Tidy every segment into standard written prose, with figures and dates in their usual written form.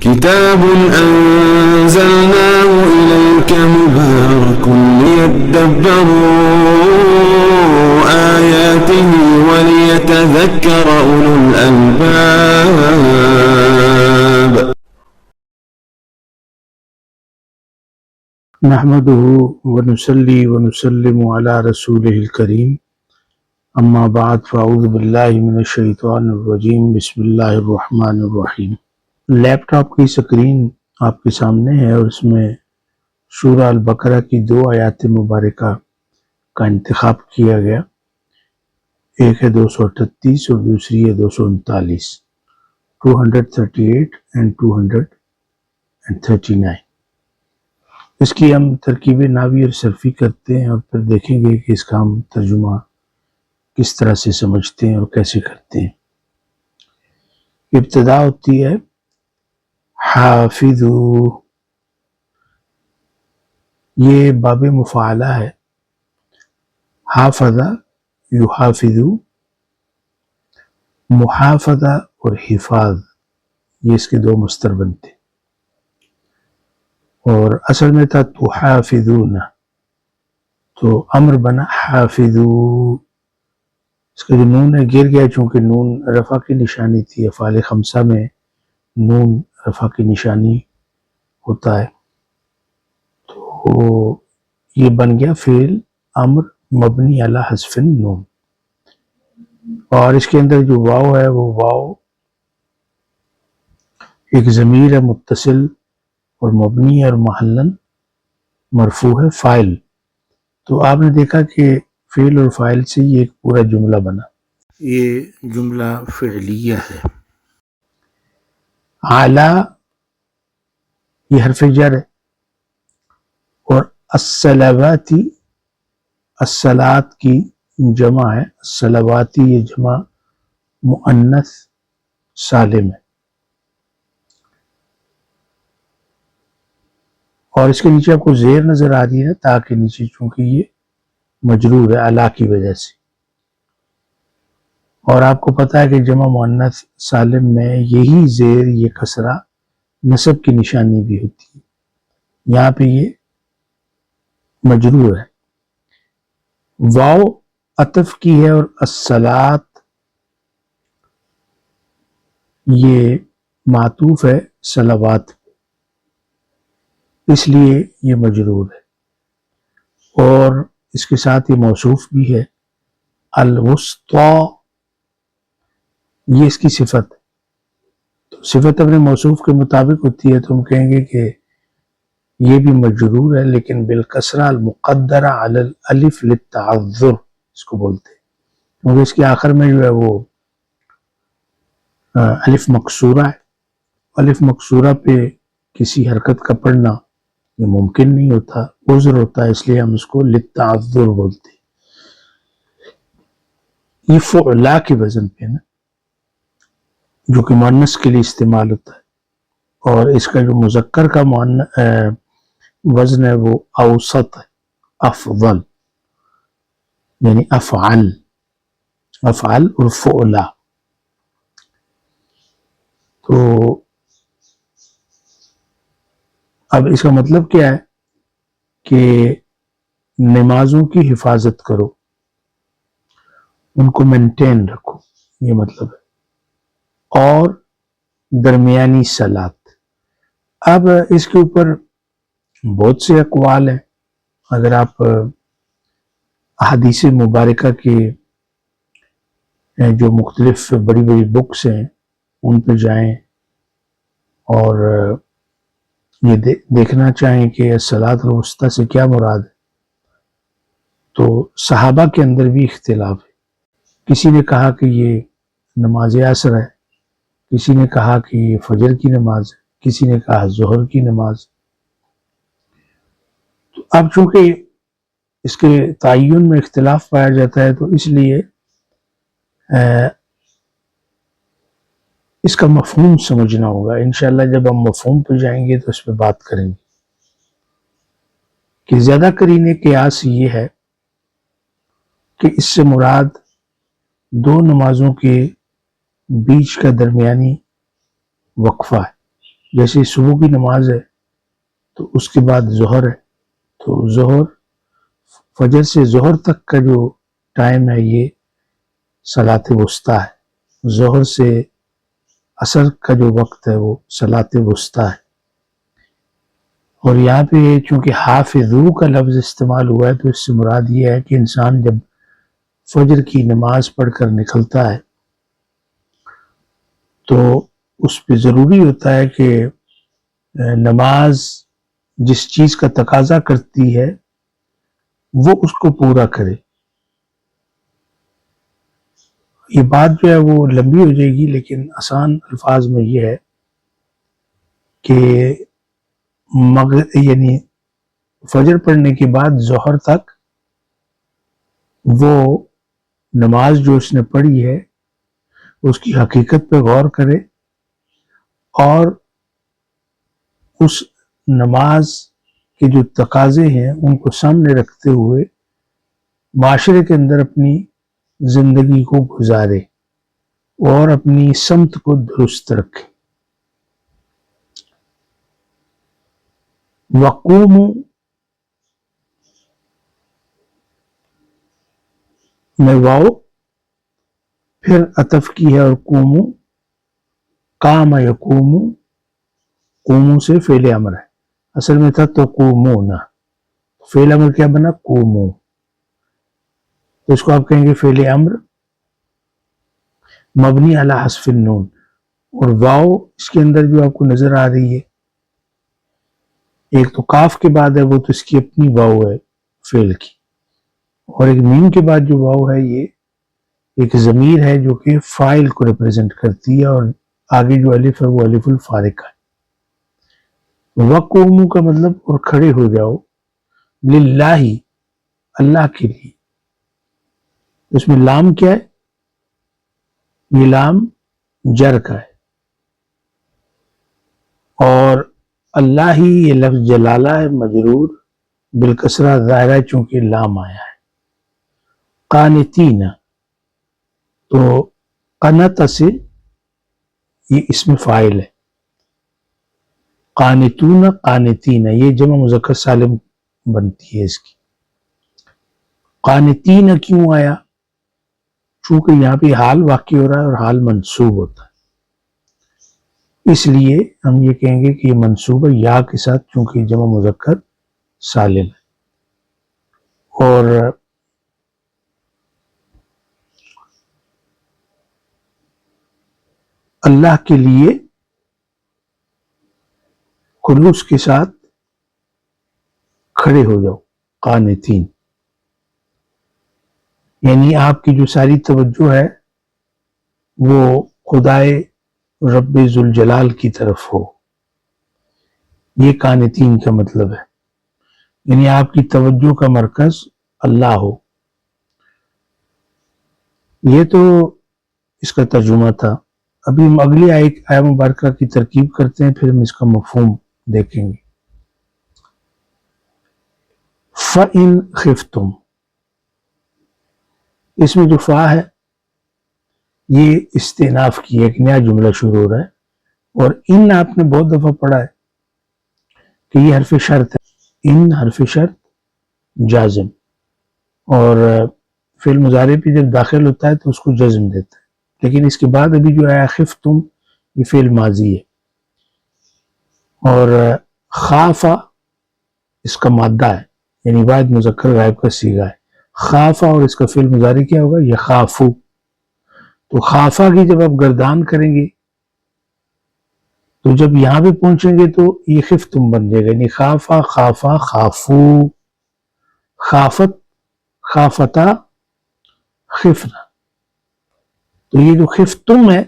كتاب أنزلناه إليك مبارك ليدبروا آياته وليتذكر أولو الألباب. نحمده ونصلي ونسلم على رسوله الكريم اما بعد فاعوذ باللہ من الشیطان الرجیم بسم اللہ الرحمن الرحیم۔ لیپ ٹاپ کی سکرین آپ کے سامنے ہے اور اس میں سورہ البقرہ کی 2 آیات مبارکہ کا انتخاب کیا گیا، ایک ہے 238 اور دوسری ہے 239، 238 and 239۔ اس کی ہم ترکیب نحوی اور صرفی کرتے ہیں اور پھر دیکھیں گے کہ اس کا ہم ترجمہ کس طرح سے سمجھتے ہیں اور کیسے کرتے ہیں۔ ابتدا ہوتی ہے حافظو، یہ باب مفاعلہ ہے۔ حافظہ یحافظو، محافظہ اور حفاظ یہ اس کے 2 مصدر بنتے، اور اصل میں تھا تحافظون، تو امر بنا حافظو۔ اس کا جو نون ہے گر گیا، چونکہ نون رفع کی نشانی تھی، افعال 5 میں نون رفع کی نشانی ہوتا ہے، تو یہ بن گیا فعل امر مبنی علی حذف النون۔ اور اس کے اندر جو واو ہے وہ واو ایک ضمیر ہے متصل اور مبنی اور محلاً مرفوع ہے فاعل، تو آپ نے دیکھا کہ فعل اور فاعل سے یہ ایک پورا جملہ بنا، یہ جملہ فعلیہ ہے۔ اعلیٰ یہ حرف جر ہے، اور الصلواتی الصلاۃ کی جمع ہے، الصلواتی یہ جمع مؤنث سالم ہے، اور اس کے نیچے آپ کو زیر نظر آ رہی ہے تاکہ نیچے، چونکہ یہ مجرور ہے اعلیٰ کی وجہ سے، اور آپ کو پتا ہے کہ جمع مؤنث سالم میں یہی زیر یہ کسرہ نصب کی نشانی بھی ہوتی ہے، یہاں پہ یہ مجرور ہے۔ واو عطف کی ہے اور الصلاۃ یہ معطوف ہے صلوات، اس لیے یہ مجرور ہے، اور اس کے ساتھ یہ موصوف بھی ہے۔ الوسطی یہ اس کی صفت ہے، تو صفت اپنے موصوف کے مطابق ہوتی ہے، تو ہم کہیں گے کہ یہ بھی مجرور ہے، لیکن بالکسرہ المقدرہ علی الالف للتعذر اس کو بولتے ہیں، کیونکہ اس کے آخر میں جو ہے وہ الف مکسورہ ہے، الف مکسورہ پہ کسی حرکت کا پڑھنا یہ ممکن نہیں ہوتا، عذر ہوتا ہے، اس لیے ہم اس کو للتعذر بولتے ہیں۔ یہ فعلا کے وزن پہ نا، جو کہ مؤنث کے لیے استعمال ہوتا ہے، اور اس کا جو مذکر کا وزن ہے وہ اوسط ہے، افضل یعنی افعل، افعل اور فعلا۔ تو اب اس کا مطلب کیا ہے کہ نمازوں کی حفاظت کرو، ان کو مینٹین رکھو، یہ مطلب ہے، اور درمیانی صلاۃ۔ اب اس کے اوپر بہت سے اقوال ہیں، اگر آپ احادیث مبارکہ کے جو مختلف بڑی بڑی بکس ہیں ان پہ جائیں اور یہ دیکھنا چاہیں کہ الصلاۃ الوسطیٰ سے کیا مراد ہے، تو صحابہ کے اندر بھی اختلاف ہے، کسی نے کہا کہ یہ نماز عصر ہے، کسی نے کہا کہ یہ فجر کی نماز ہے، کسی نے کہا ظہر کی نماز۔ تو اب چونکہ اس کے تعین میں اختلاف پایا جاتا ہے، تو اس لیے اس کا مفہوم سمجھنا ہوگا۔ انشاءاللہ جب ہم مفہوم پہ جائیں گے تو اس پہ بات کریں گے کہ زیادہ قرین قیاس یہ ہے کہ اس سے مراد 2 نمازوں کے بیچ کا درمیانی وقفہ ہے، جیسے صبح کی نماز ہے تو اس کے بعد ظہر ہے، تو ظہر فجر سے ظہر تک کا جو ٹائم ہے یہ صلاۃ وسطیٰ ہے، ظہر سے عصر کا جو وقت ہے وہ صلاۃ وسطیٰ ہے۔ اور یہاں پہ چونکہ حافظو کا لفظ استعمال ہوا ہے تو اس سے مراد یہ ہے کہ انسان جب فجر کی نماز پڑھ کر نکلتا ہے تو اس پہ ضروری ہوتا ہے کہ نماز جس چیز کا تقاضا کرتی ہے وہ اس کو پورا کرے۔ یہ بات جو ہے وہ لمبی ہو جائے گی، لیکن آسان الفاظ میں یہ ہے کہ یعنی فجر پڑھنے کے بعد ظہر تک وہ نماز جو اس نے پڑھی ہے اس کی حقیقت پہ غور کرے اور اس نماز کے جو تقاضے ہیں ان کو سامنے رکھتے ہوئے معاشرے کے اندر اپنی زندگی کو گزارے اور اپنی سمت کو درست رکھے۔ وقوموا میں واؤ پھر عطف کی ہے، اور قومو قام یقومو، قومو سے فعل امر ہے، اصل میں تھا تو قومونا، فعل امر کیا بنا؟ قومو، تو اس کو آپ کہیں گے فعل امر مبنی علی حذف النون، اور واؤ اس کے اندر جو آپ کو نظر آ رہی ہے ایک تو کاف کے بعد ہے وہ تو اس کی اپنی واؤ ہے فعل کی، اور ایک میم کے بعد جو واؤ ہے یہ ایک ضمیر ہے جو کہ فاعل کو ریپرزینٹ کرتی ہے، اور آگے جو الف ہے وہ الف الفارق ہے۔ وقومو کا مطلب اور کھڑے ہو جاؤ، للہ اللہ کے لیے، اس میں لام کیا ہے؟ یہ لام جر کا ہے، اور اللہ ہی یہ لفظ جلالہ ہے مجرور بالکسرہ ظاہرہ چونکہ لام آیا ہے۔ قانتین تو قنت سے یہ اسم فاعل ہے، قانتون قانتین یہ جمع مذکر سالم بنتی ہے اس کی۔ قانتین کیوں آیا؟ چونکہ یہاں پہ حال واقع ہو رہا ہے اور حال منصوب ہوتا ہے، اس لیے ہم یہ کہیں گے کہ یہ منصوب ہے یا کے ساتھ چونکہ جمع مذکر سالم ہے۔ اور اللہ کے لیے خلوص کے ساتھ کھڑے ہو جاؤ، قانتین، یعنی آپ کی جو ساری توجہ ہے وہ خدائے رب ذوالجلال کی طرف ہو، یہ قانتین کا مطلب ہے، یعنی آپ کی توجہ کا مرکز اللہ ہو۔ یہ تو اس کا ترجمہ تھا، ابھی ہم اگلی آیہ مبارکہ کی ترکیب کرتے ہیں، پھر ہم اس کا مفہوم دیکھیں گے۔ فَإِنْ خِفْتُمْ، اس میں جو فا ہے یہ استئناف کی ایک نیا جملہ شروع ہو رہا ہے، اور ان آپ نے بہت دفعہ پڑھا ہے کہ یہ حرف شرط ہے، ان حرف شرط جازم، اور فعل مضارع پہ جب داخل ہوتا ہے تو اس کو جزم دیتا ہے، لیکن اس کے بعد ابھی جو آیا خفتم یہ فعل ماضی ہے، اور خافا اس کا مادہ ہے، یعنی واحد مذکر غائب کا صیغہ ہے، خافا اور اس کا فعل مضارع کیا ہوگا؟ یخافو، تو خافا کی جب آپ گردان کریں گے تو جب یہاں پہ پہنچیں گے تو یہ خفتم بن جائے گا، یعنی خافا خافا خافو، خافت خافتا خفنا، تو یہ جو خفتم ہے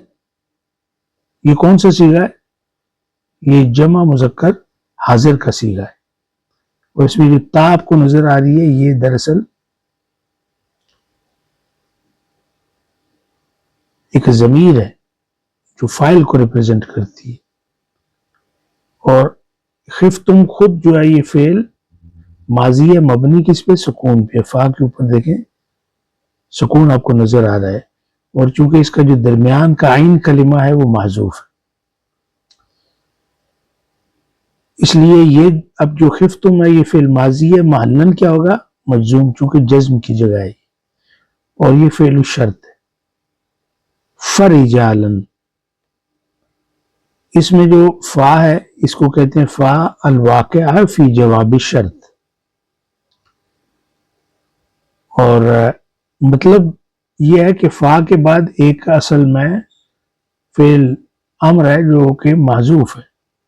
یہ کون سا صیغہ ہے؟ یہ جمع مذکر حاضر کا صیغہ ہے، اور اس میں جو تا آپ کو نظر آ رہی ہے یہ دراصل ایک ضمیر ہے جو فاعل کو ریپرزینٹ کرتی ہے، اور خفتم خود جو ہے یہ فعل ماضی ہے مبنی کس پہ؟ سکون پہ، فا کے اوپر دیکھیں سکون آپ کو نظر آ رہا ہے، اور چونکہ اس کا جو درمیان کا عین کلمہ ہے وہ محذوف ہے، اس لیے یہ اب جو خفتم ہے یہ فعل ماضی ہے، محلن کیا ہوگا؟ مجزوم، چونکہ جزم کی جگہ ہے، اور یہ فعل الشرط ہے۔ فرجالن، اس میں جو فا ہے اس کو کہتے ہیں فا الواقعہ فی جواب الشرط، اور مطلب یہ ہے کہ فا کے بعد ایک اصل میں فعل امر ہے جو کہ محذوف ہے،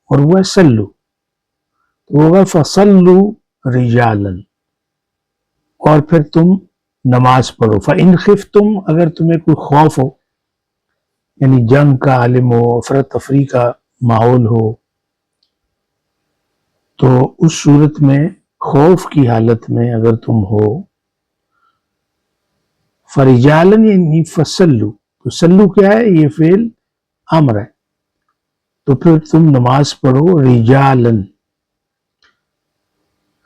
اور وہ ہے سلو، تو ہوگا فصلو رجالن، اور پھر تم نماز پڑھو۔ فَإِنْ خِفْتُمْ، اگر تمہیں کوئی خوف ہو، یعنی جنگ کا عالم ہو، افراتفری کا ماحول ہو، تو اس صورت میں خوف کی حالت میں اگر تم ہو، فرجالن یعنی فصلو، تو سلو کیا ہے؟ یہ فعل امر ہے، تو پھر تم نماز پڑھو رجالن۔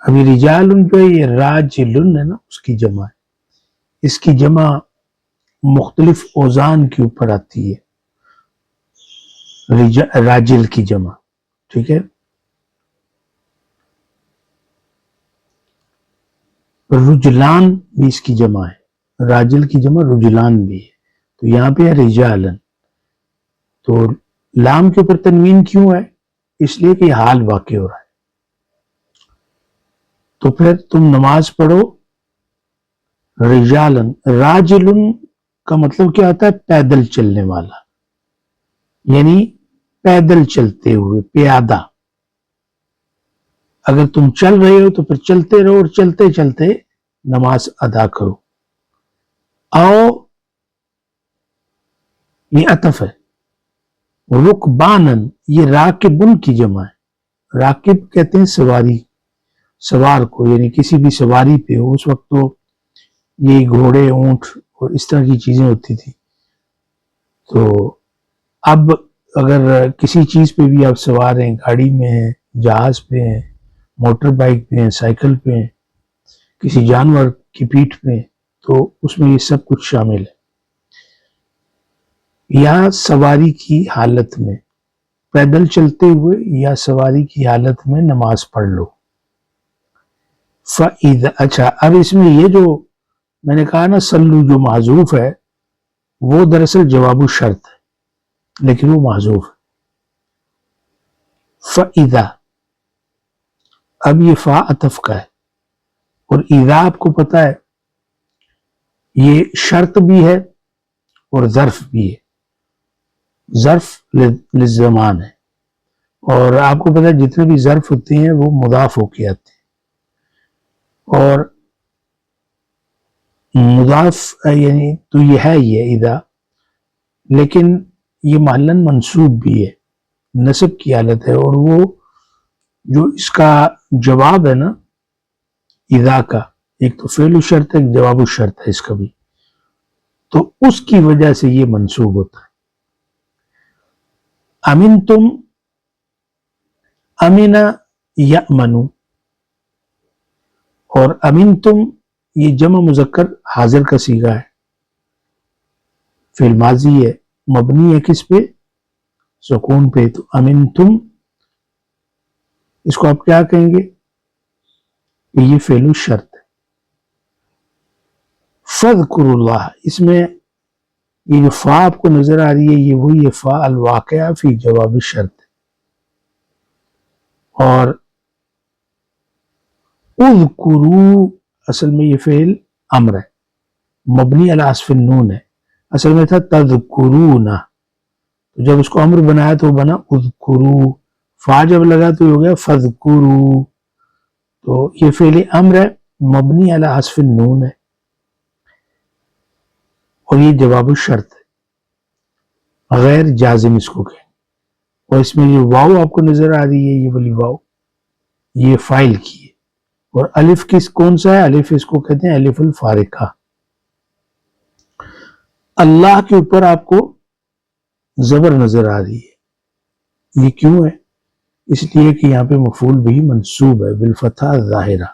ابھی رجالن جو ہے یہ راجلن ہے نا، اس کی جمع ہے، اس کی جمع مختلف اوزان کے اوپر آتی ہے، راجل کی جمع، ٹھیک ہے۔ رجلان بھی اس کی جمع ہے، راجل کی جمع رجلان بھی ہے، تو یہاں پہ ہے رجالن، تو لام کے اوپر تنوین کیوں ہے؟ اس لیے کہ یہ حال واقع ہو رہا ہے، تو پھر تم نماز پڑھو رجالن۔ راجلن کا مطلب کیا ہوتا ہے؟ پیدل چلنے والا، یعنی پیدل چلتے ہوئے، پیادہ۔ اگر تم چل رہے ہو تو پھر چلتے رہو، اور چلتے چلتے نماز ادا کرو۔ آؤ یہ عطف ہے، رکبانن یہ راکبن کی جمع ہے، راکب کہتے ہیں سواری، سوار کو، یعنی کسی بھی سواری پہ ہو، اس وقت تو یہ گھوڑے، اونٹ اور اس طرح کی چیزیں ہوتی تھی، تو اب اگر کسی چیز پہ بھی آپ سوار ہیں، گاڑی میں ہیں، جہاز پہ ہیں، موٹر بائک پہ ہیں، سائیکل پہ ہیں، کسی جانور کی پیٹھ پہ ہیں، تو اس میں یہ سب کچھ شامل ہے۔ یا سواری کی حالت میں، پیدل چلتے ہوئے یا سواری کی حالت میں نماز پڑھ لو۔ فَإِذَا، اچھا اب اس میں یہ جو میں نے کہا نا سلو جو محذوف ہے، وہ دراصل جواب الشرط ہے، لیکن وہ محذوف ہے۔ فَإِذَا، اب یہ فا عطف کا ہے، اور اذا آپ کو پتہ ہے یہ شرط بھی ہے اور ظرف بھی ہے، ظرف للزمان ہے، اور آپ کو پتہ ہے جتنے بھی ظرف ہوتے ہیں وہ مضاف ہو کے آتے ہیں، اور مضاف یعنی تو یہ ہے یہ اذا، لیکن یہ محلن منصوب بھی ہے، نصب کی حالت ہے، اور وہ جو اس کا جواب ہے نا اذا کا، ایک تو فعل الشرط ہے، ایک جواب الشرط ہے اس کا بھی، تو اس کی وجہ سے یہ منصوب ہوتا ہے۔ امنتم، امن یأمن، اور امنتم یہ جمع مذکر حاضر کا صیغہ ہے، فعل ماضی ہے، مبنی ہے کس پہ؟ سکون پہ، تو امنتم اس کو آپ کیا کہیں گے؟ یہ فعل الشرط ہے۔ فَاذْكُرُوا اللَّهَ، اس میں یہ جو فا آپ کو نظر آ رہی ہے یہ وہی ہے فا الواقعہ فی جواب الشرط، اور اذکروا اصل میں یہ فعل امر ہے، مبنی علی حذف النون ہے، اصل میں تھا تذکرون، تو جب اس کو امر بنایا تو بنا اذکروا، فا جب لگا تو یہ ہو گیا فاذکروا، تو یہ فعل امر ہے، مبنی علی حذف النون ہے، اور یہ جواب الشرط ہے، غیر جازم اس کو کہیں، اور اس میں یہ واو آپ کو نظر آ رہی ہے، یہ والی واو یہ فاعل کی ہے، اور الف کون سا ہے؟ الف اس کو کہتے ہیں الف الفارقہ۔ اللہ کے اوپر آپ کو زبر نظر آ رہی ہے، یہ کیوں ہے؟ اس لیے کہ یہاں پہ مفعول بھی منصوب ہے بالفتحہ الظاہرہ۔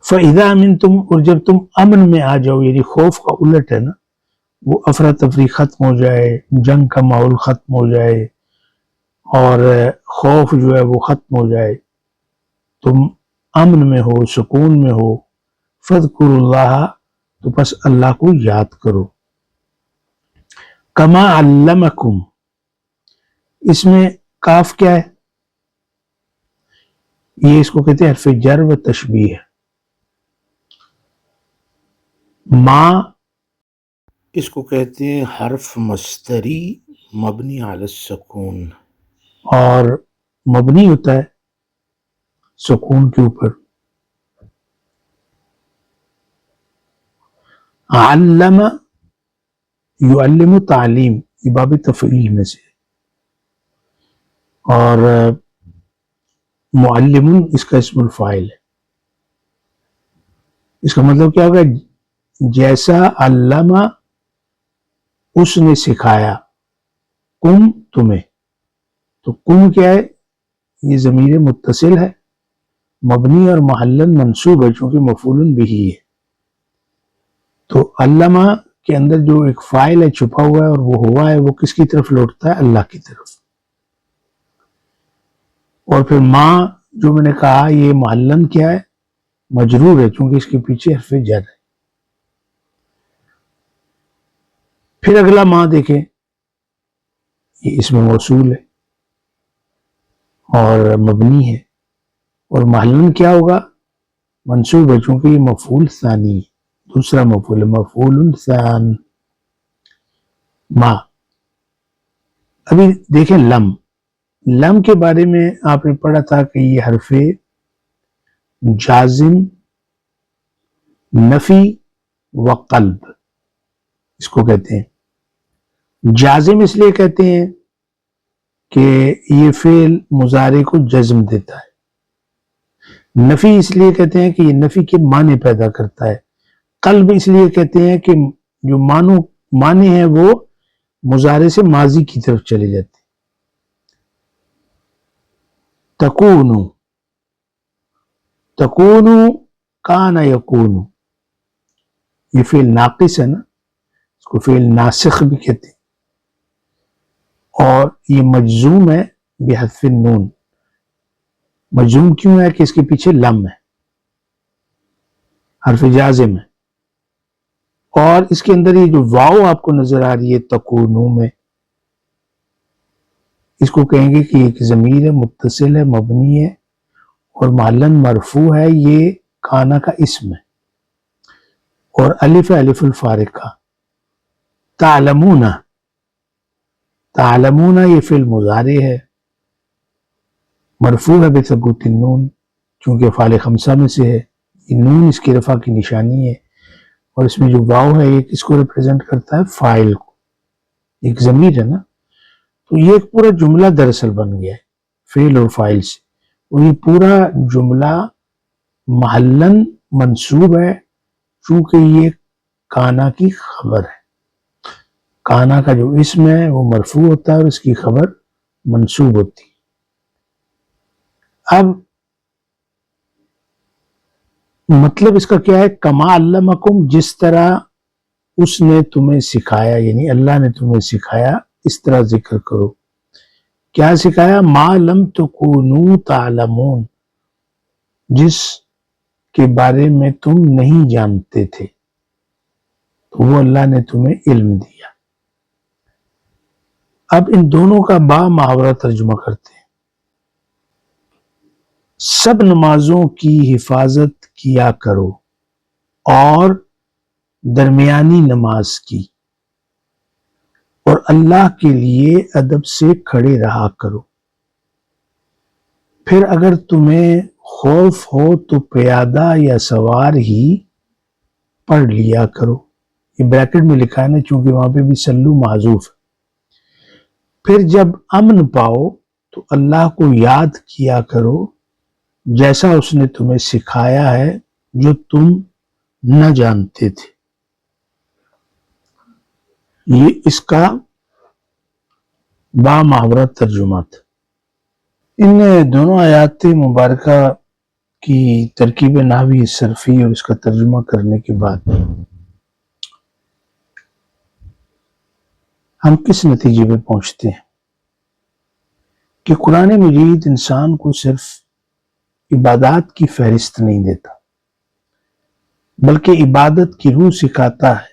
فَإِذَا أَمِنْتُمْ، اور جب تم امن میں آ جاؤ، یعنی خوف کا الٹ ہے نا، وہ افراتفری ختم ہو جائے، جنگ کا ماحول ختم ہو جائے، اور خوف جو ہے وہ ختم ہو جائے، تم امن میں ہو، سکون میں ہو، فذکروا اللہ، تو بس اللہ کو یاد کرو۔ کما علمکم، اس میں کاف کیا ہے؟ یہ اس کو کہتے ہیں حرف جر و تشبیہ۔ ما اس کو کہتے ہیں حرف مصدری مبنی علی السکون، اور مبنی ہوتا ہے سکون کے اوپر۔ علم یعلم تعلیم، یہ باب تفعیل میں سے، اور معلم اس کا اسم الفاعل ہے۔ اس کا مطلب کیا ہوگا؟ جیسا علم اس نے سکھایا، کم تمہیں، تو کم کیا ہے؟ یہ ضمیر متصل ہے، مبنی اور محلن منصوب ہے چونکہ مفعول بہ ہے۔ تو علامہ کے اندر جو ایک فاعل ہے چھپا ہوا ہے اور وہ ہوا ہے، وہ کس کی طرف لوٹتا ہے؟ اللہ کی طرف۔ اور پھر ما جو میں نے کہا یہ محلن کیا ہے؟ مجرور ہے چونکہ اس کے پیچھے حرف جر ہے۔ پھر اگلا ما دیکھیں، یہ اسم موصول ہے اور مبنی ہے، اور محلن کیا ہوگا؟ منصوب ہے چونکہ یہ مفعول ثانی ہے، دوسرا مفعول، مفعول ثان، ما۔ ابھی دیکھیں لم، لم کے بارے میں آپ نے پڑھا تھا کہ یہ حرف جازم، نفی و قلب اس کو کہتے ہیں۔ جازم اس لیے کہتے ہیں کہ یہ فعل مضارع کو جزم دیتا ہے، نفی اس لیے کہتے ہیں کہ یہ نفی کے معنی پیدا کرتا ہے، قلب اس لیے کہتے ہیں کہ جو معنی ہیں وہ مضارع سے ماضی کی طرف چلے جاتے ہیں۔ تکونو، تکونو، کان یکونو، یہ فعل ناقص ہے نا، اس کو فعل ناسخ بھی کہتے ہیں، اور یہ مجزوم ہے بحذف النون۔ مجزوم کیوں ہے؟ کہ اس کے پیچھے لم ہے، حرف جازم ہے، اور اس کے اندر یہ جو واو آپ کو نظر آ رہی ہے تکونو میں، اس کو کہیں گے کہ ایک ضمیر ہے، متصل ہے، مبنی ہے اور محلن مرفوع ہے، یہ کانا کا اسم ہے، اور الف ہے الف الفارقہ۔ تعلمون، تعلمون یہ فعل مضارع ہے، مرفوع ہے بثبوت النون چونکہ افعال خمسہ میں سے ہے، یہ نون اس کی رفع کی نشانی ہے، اور اس میں جو واو ہے یہ کس کو ریپرزینٹ کرتا ہے؟ فاعل کو، ایک ضمیر ہے نا، تو یہ ایک پورا جملہ دراصل بن گیا ہے فعل اور فاعل سے، اور یہ پورا جملہ محلن منصوب ہے چونکہ یہ کانا کی خبر ہے۔ کانا کا جو اسم ہے وہ مرفوع ہوتا ہے اور اس کی خبر منصوب ہوتی ہے۔ اب مطلب اس کا کیا ہے؟ کما علمکم، جس طرح اس نے تمہیں سکھایا، یعنی اللہ نے تمہیں سکھایا، اس طرح ذکر کرو۔ کیا سکھایا؟ ما لم تکونوا تعلمون، جس کے بارے میں تم نہیں جانتے تھے، تو وہ اللہ نے تمہیں علم دیا۔ اب ان دونوں کا با محاورہ ترجمہ کرتے ہیں۔ سب نمازوں کی حفاظت کیا کرو اور درمیانی نماز کی، اور اللہ کے لیے ادب سے کھڑے رہا کرو۔ پھر اگر تمہیں خوف ہو تو پیادہ یا سوار ہی پڑھ لیا کرو، یہ بریکٹ میں لکھا ہے نا چونکہ وہاں پہ بھی سلو معذوف ہے۔ پھر جب امن پاؤ تو اللہ کو یاد کیا کرو جیسا اس نے تمہیں سکھایا ہے جو تم نہ جانتے تھے۔ یہ اس کا با محاورہ ترجمہ تھا۔ ان دونوں آیات مبارکہ کی ترکیب نحوی صرفی اور اس کا ترجمہ کرنے کے بعد ہم کس نتیجے پہ پہنچتے ہیں؟ کہ قرآن مجید انسان کو صرف عبادات کی فہرست نہیں دیتا بلکہ عبادت کی روح سکھاتا ہے۔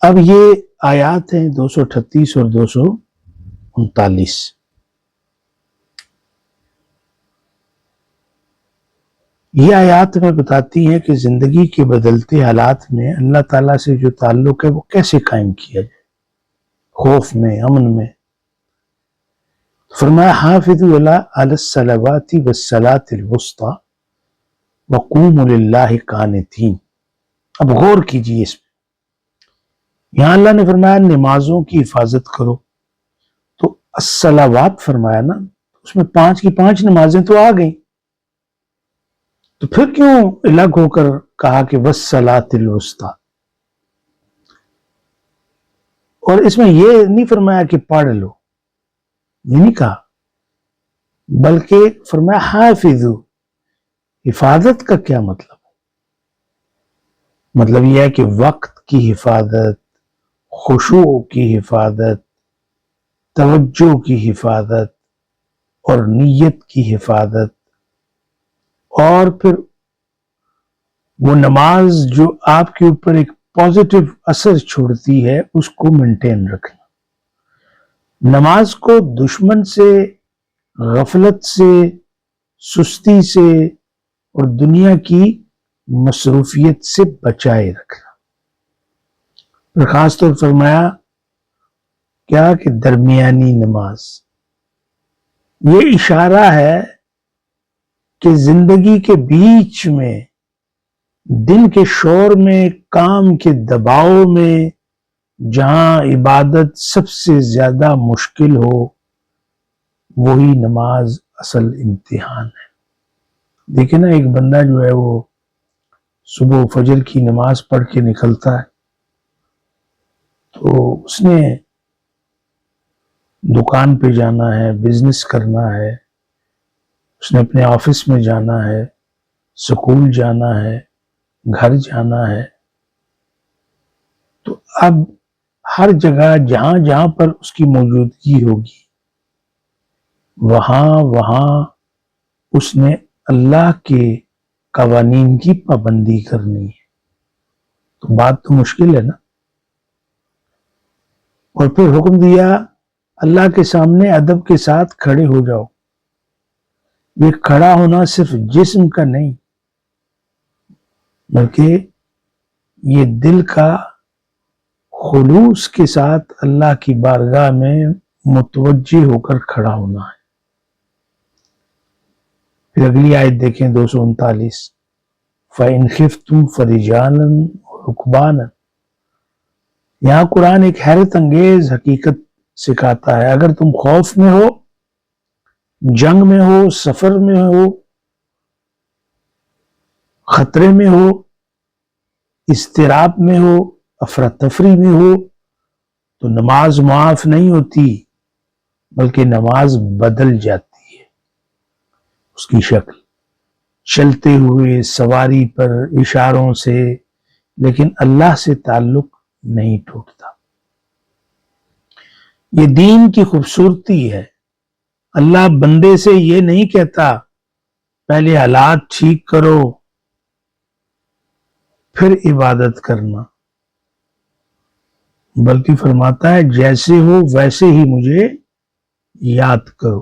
اب یہ آیات ہیں 238 اور 239۔ یہ آیات ہمیں بتاتی ہیں کہ زندگی کے بدلتے حالات میں اللہ تعالیٰ سے جو تعلق ہے وہ کیسے قائم کیا جائے، خوف میں، امن میں۔ فرمایا حافظوا علی الصلوات والصلاۃ الوسطی وقوموا للہ قانتین۔ اب غور کیجیے اس میں، یہاں اللہ نے فرمایا نمازوں کی حفاظت کرو، تو الصلوات فرمایا نا، اس میں 5 کی 5 نمازیں تو آ گئیں، تو پھر کیوں الگ ہو کر کہا کہ والصلاۃ الوسطی؟ اور اس میں یہ نہیں فرمایا کہ پڑھ لو، یہ نہیں کہا، بلکہ فرمایا حافظو۔ حفاظت کا کیا مطلب ہے؟ مطلب یہ ہے کہ وقت کی حفاظت، خشوع کی حفاظت، توجہ کی حفاظت اور نیت کی حفاظت، اور پھر وہ نماز جو آپ کے اوپر ایک پازیٹو اثر چھوڑتی ہے اس کو مینٹین رکھنا۔ نماز کو دشمن سے، غفلت سے، سستی سے اور دنیا کی مصروفیت سے بچائے رکھنا۔ اور خاص طور فرمایا کیا کہ درمیانی نماز، یہ اشارہ ہے کہ زندگی کے بیچ میں، دن کے شور میں، کام کے دباؤ میں، جہاں عبادت سب سے زیادہ مشکل ہو، وہی نماز اصل امتحان ہے۔ دیکھیں نا، ایک بندہ جو ہے وہ صبح فجر کی نماز پڑھ کے نکلتا ہے، تو اس نے دکان پہ جانا ہے، بزنس کرنا ہے، اس نے اپنے آفس میں جانا ہے، سکول جانا ہے، گھر جانا ہے، تو اب ہر جگہ جہاں جہاں پر اس کی موجودگی ہوگی وہاں اس نے اللہ کے قوانین کی پابندی کرنی ہے، تو بات تو مشکل ہے نا۔ اور پھر حکم دیا اللہ کے سامنے ادب کے ساتھ کھڑے ہو جاؤ۔ یہ کھڑا ہونا صرف جسم کا نہیں بلکہ یہ دل کا خلوص کے ساتھ اللہ کی بارگاہ میں متوجہ ہو کر کھڑا ہونا ہے۔ پھر اگلی آیت دیکھیں 239، فَإِنْ خِفْتُمْ فَرِجَالًا وَرُكْبَانًا۔ یہاں قرآن ایک حیرت انگیز حقیقت سکھاتا ہے، اگر تم خوف میں ہو، جنگ میں ہو، سفر میں ہو، خطرے میں ہو، اضطراب میں ہو، افراتفری میں ہو، تو نماز معاف نہیں ہوتی بلکہ نماز بدل جاتی ہے، اس کی شکل چلتے ہوئے، سواری پر، اشاروں سے، لیکن اللہ سے تعلق نہیں ٹوٹتا۔ یہ دین کی خوبصورتی ہے۔ اللہ بندے سے یہ نہیں کہتا پہلے حالات ٹھیک کرو پھر عبادت کرنا، بلکہ فرماتا ہے جیسے ہو ویسے ہی مجھے یاد کرو۔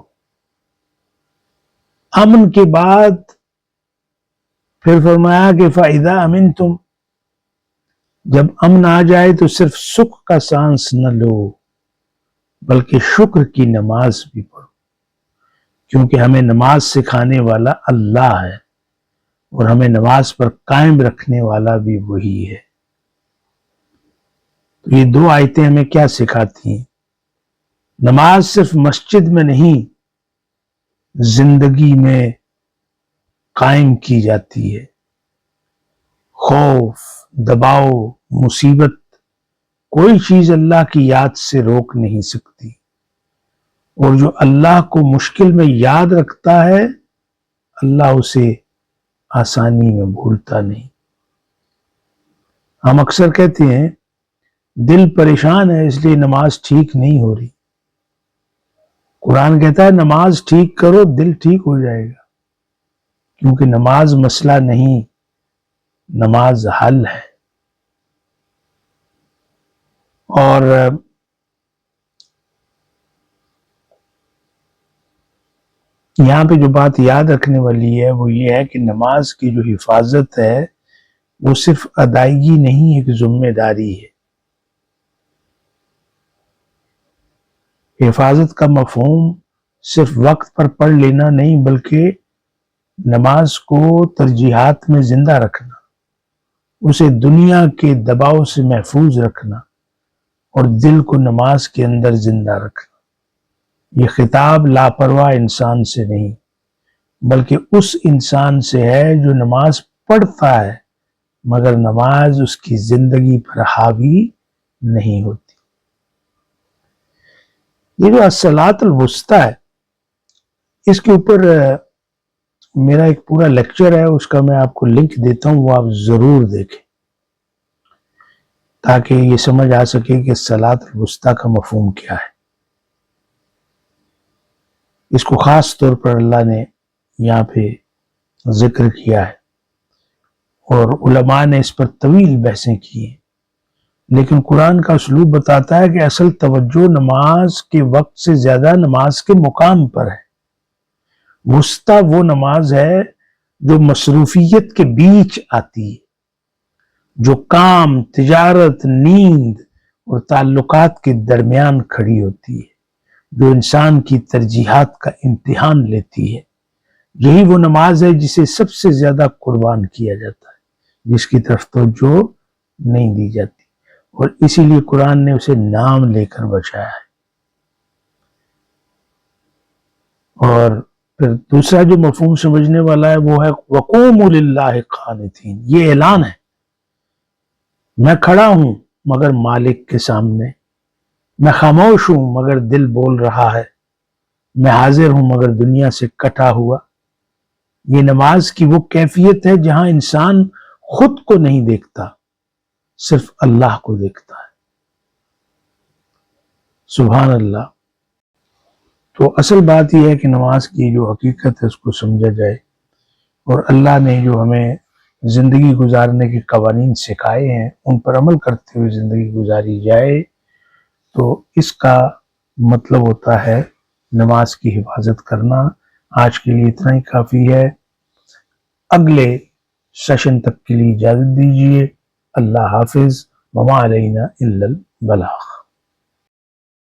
امن کے بعد پھر فرمایا کہ فَإِذَا أَمِنْتُمْ، جب امن آ جائے تو صرف سکھ کا سانس نہ لو بلکہ شکر کی نماز بھی پڑھو، کیونکہ ہمیں نماز سکھانے والا اللہ ہے اور ہمیں نماز پر قائم رکھنے والا بھی وہی ہے۔ تو یہ 2 آیتیں ہمیں کیا سکھاتی ہیں؟ نماز صرف مسجد میں نہیں، زندگی میں قائم کی جاتی ہے۔ خوف، دباؤ، مصیبت، کوئی چیز اللہ کی یاد سے روک نہیں سکتی، اور جو اللہ کو مشکل میں یاد رکھتا ہے اللہ اسے آسانی میں بھولتا نہیں۔ ہم اکثر کہتے ہیں دل پریشان ہے اس لیے نماز ٹھیک نہیں ہو رہی. قرآن کہتا ہے نماز ٹھیک کرو دل ٹھیک ہو جائے گا، کیونکہ نماز مسئلہ نہیں، نماز حل ہے. اور یہاں پہ جو بات یاد رکھنے والی ہے وہ یہ ہے کہ نماز کی جو حفاظت ہے وہ صرف ادائیگی نہیں، ایک ذمہ داری ہے. حفاظت کا مفہوم صرف وقت پر پڑھ لینا نہیں، بلکہ نماز کو ترجیحات میں زندہ رکھنا، اسے دنیا کے دباؤ سے محفوظ رکھنا اور دل کو نماز کے اندر زندہ رکھنا. یہ خطاب لاپرواہ انسان سے نہیں، بلکہ اس انسان سے ہے جو نماز پڑھتا ہے مگر نماز اس کی زندگی پر حاوی نہیں ہوتی. یہ جو الصلاۃ الوسطی ہے، اس کے اوپر میرا ایک پورا لیکچر ہے، اس کا میں آپ کو لنک دیتا ہوں، وہ آپ ضرور دیکھیں تاکہ یہ سمجھ آ سکے کہ الصلاۃ الوسطی کا مفہوم کیا ہے. اس کو خاص طور پر اللہ نے یہاں پہ ذکر کیا ہے اور علماء نے اس پر طویل بحثیں کی ہیں، لیکن قرآن کا اسلوب بتاتا ہے کہ اصل توجہ نماز کے وقت سے زیادہ نماز کے مقام پر ہے. وسطی وہ نماز ہے جو مصروفیت کے بیچ آتی ہے، جو کام، تجارت، نیند اور تعلقات کے درمیان کھڑی ہوتی ہے، جو انسان کی ترجیحات کا امتحان لیتی ہے. یہی وہ نماز ہے جسے سب سے زیادہ قربان کیا جاتا ہے، جس کی طرف توجہ نہیں دی جاتی، اور اسی لیے قرآن نے اسے نام لے کر بچایا ہے. اور پھر دوسرا جو مفہوم سمجھنے والا ہے وہ ہے وَقُومُوا لِلَّهِ قَانِتِينَ. یہ اعلان ہے، میں کھڑا ہوں مگر مالک کے سامنے، میں خاموش ہوں مگر دل بول رہا ہے، میں حاضر ہوں مگر دنیا سے کٹا ہوا. یہ نماز کی وہ کیفیت ہے جہاں انسان خود کو نہیں دیکھتا، صرف اللہ کو دیکھتا ہے. سبحان اللہ. تو اصل بات یہ ہے کہ نماز کی جو حقیقت ہے اس کو سمجھا جائے، اور اللہ نے جو ہمیں زندگی گزارنے کے قوانین سکھائے ہیں ان پر عمل کرتے ہوئے زندگی گزاری جائے، تو اس کا مطلب ہوتا ہے نماز کی حفاظت کرنا. آج کے لیے اتنا ہی کافی ہے. اگلے سیشن تک کے لیے اجازت دیجیے. اللہ حافظ. وما علینا الا البلاغ.